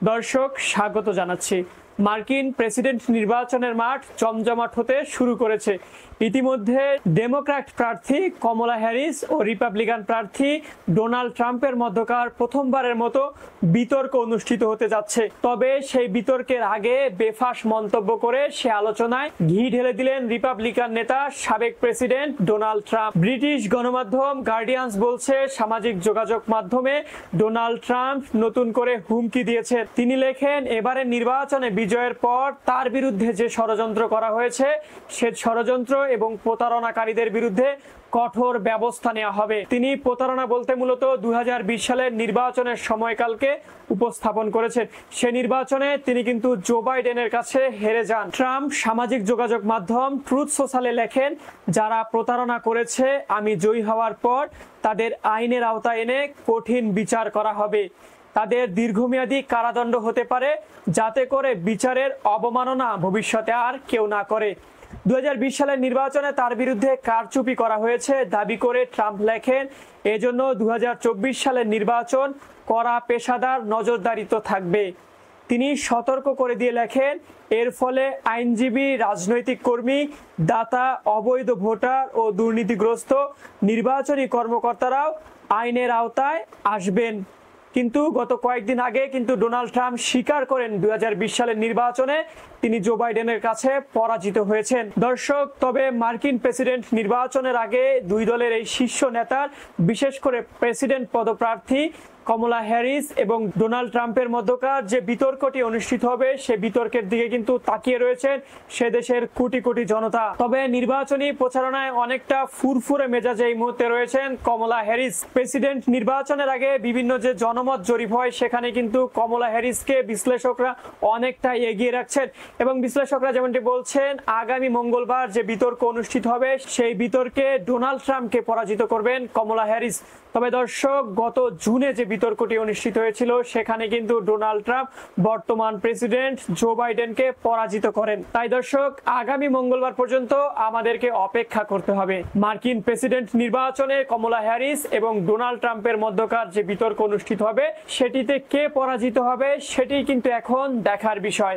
দর্শক স্বাগত জানাচ্ছি। মার্কিন প্রেসিডেন্ট নির্বাচনের মাঠ জমজমাট হতে শুরু করেছে। ইতিমধ্যে ডেমোক্র্যাট প্রার্থী কমলা হ্যারিস ও রিপাবলিকান প্রার্থী ডোনাল্ড ট্রাম্পের মধ্যকার প্রথমবারের মতো বিতর্ক অনুষ্ঠিত হতে যাচ্ছে। তবে সেই বিতর্কের আগে বেফাঁস মন্তব্য করে সে আলোচনায় ঘি ঢেলে দিলেন রিপাবলিকান নেতা সাবেক প্রেসিডেন্ট ডোনাল্ড ট্রাম্প। ব্রিটিশ গণমাধ্যম গার্ডিয়ানস বলছে, সামাজিক যোগাযোগ মাধ্যমে ডোনাল্ড ট্রাম্প নতুন করে হুমকি দিয়েছেন। তিনি লেখেন, এবারের নির্বাচনে বিজয়ের পর তার বিরুদ্ধে যে ষড়যন্ত্র করা হয়েছে সে ষড়যন্ত্র এবং প্রতারণাকারীদের বিরুদ্ধে কঠোর ব্যবস্থা নেওয়া হবে। তিনি প্রতারণা বলতে মূলত 2020 সালের নির্বাচনের সময়কালকে উপস্থাপন করেছেন। সে নির্বাচনে তিনি কিন্তু জো বাইডেনের কাছে হেরে যান। ট্রাম্প সামাজিক যোগাযোগ মাধ্যম ট্রুথ সোশ্যালে লেখেন, যারা প্রতারণা করেছে আমি জয়ী হওয়ার পর তাদের আইনের আওতায় এনে কঠিন বিচার করা হবে। তাদের দীর্ঘমেয়াদী কারাদণ্ড হতে পারে, যাতে করে বিচারের অবমাননা ভবিষ্যতে আর কেউ না করে। 2020 সালের নির্বাচনে তার বিরুদ্ধে কারচুপি করা হয়েছে দাবি করে ট্রাম্প লেখেন, এজন্য 2024 সালের নির্বাচন কড়া পেশাদার নজরদারিতে থাকবে। তিনি সতর্ক করে দিয়ে লেখেন, এর ফলে আইনজীবী, রাজনৈতিক কর্মী, দাতা, অবৈধ ভোটার ও দুর্নীতিগ্রস্ত নির্বাচনী কর্মকর্তারাও আইনের আওতায় আসবেন। কিন্তু গত কয়েকদিন আগে কিন্তু ডোনাল্ড ট্রাম্প স্বীকার করেন 2020 সালের নির্বাচনে তিনি জো বাইডেনের কাছে পরাজিত হয়েছেন। দর্শক, তবে মার্কিন প্রেসিডেন্ট নির্বাচনের আগে দুই দলের এই শীর্ষ নেতার, বিশেষ করে প্রেসিডেন্ট পদপ্রার্থী কমলা হ্যারিস এবং ডোনাল্ড ট্রাম্পের মধ্যকার যে বিতর্কটি অনুষ্ঠিত হবে সে বিতর্কের দিকে কিন্তু তাকিয়ে রয়েছেন সে দেশের কোটি কোটি জনতা। তবে নির্বাচনী প্রচারণায় অনেকটা ফুরফুরে মেজাজে এই মুহূর্তে রয়েছেন কমলা হ্যারিস। প্রেসিডেন্ট নির্বাচনের আগে বিভিন্ন যে জনমত জরিপ হয় সেখানে কিন্তু কমলা হ্যারিসকে বিশ্লেষকরা অনেকটা এগিয়ে রাখছেন এবং বিশ্লেষকরা যেমনটি বলছেন, আগামী মঙ্গলবার যে বিতর্ক অনুষ্ঠিত হবে সেই বিতর্কে ডোনাল্ড ট্রাম্পকে পরাজিত করবেন কমলা হ্যারিস। তবে দর্শক, গত জুনে যে বিতর্কটি অনুষ্ঠিত হয়েছিল সেখানে কিন্তু ডোনাল্ড ট্রাম্প বর্তমান প্রেসিডেন্ট জো বাইডেনকে পরাজিত করেন। তাই দর্শক, আগামী মঙ্গলবার পর্যন্ত আমাদেরকে অপেক্ষা করতে হবে। মার্কিন প্রেসিডেন্ট নির্বাচনে কমলা হ্যারিস এবং ডোনাল্ড ট্রাম্পের মধ্যকার যে বিতর্ক অনুষ্ঠিত হবে সেটিতে কে পরাজিত হবে সেটি কিন্তু এখন দেখার বিষয়।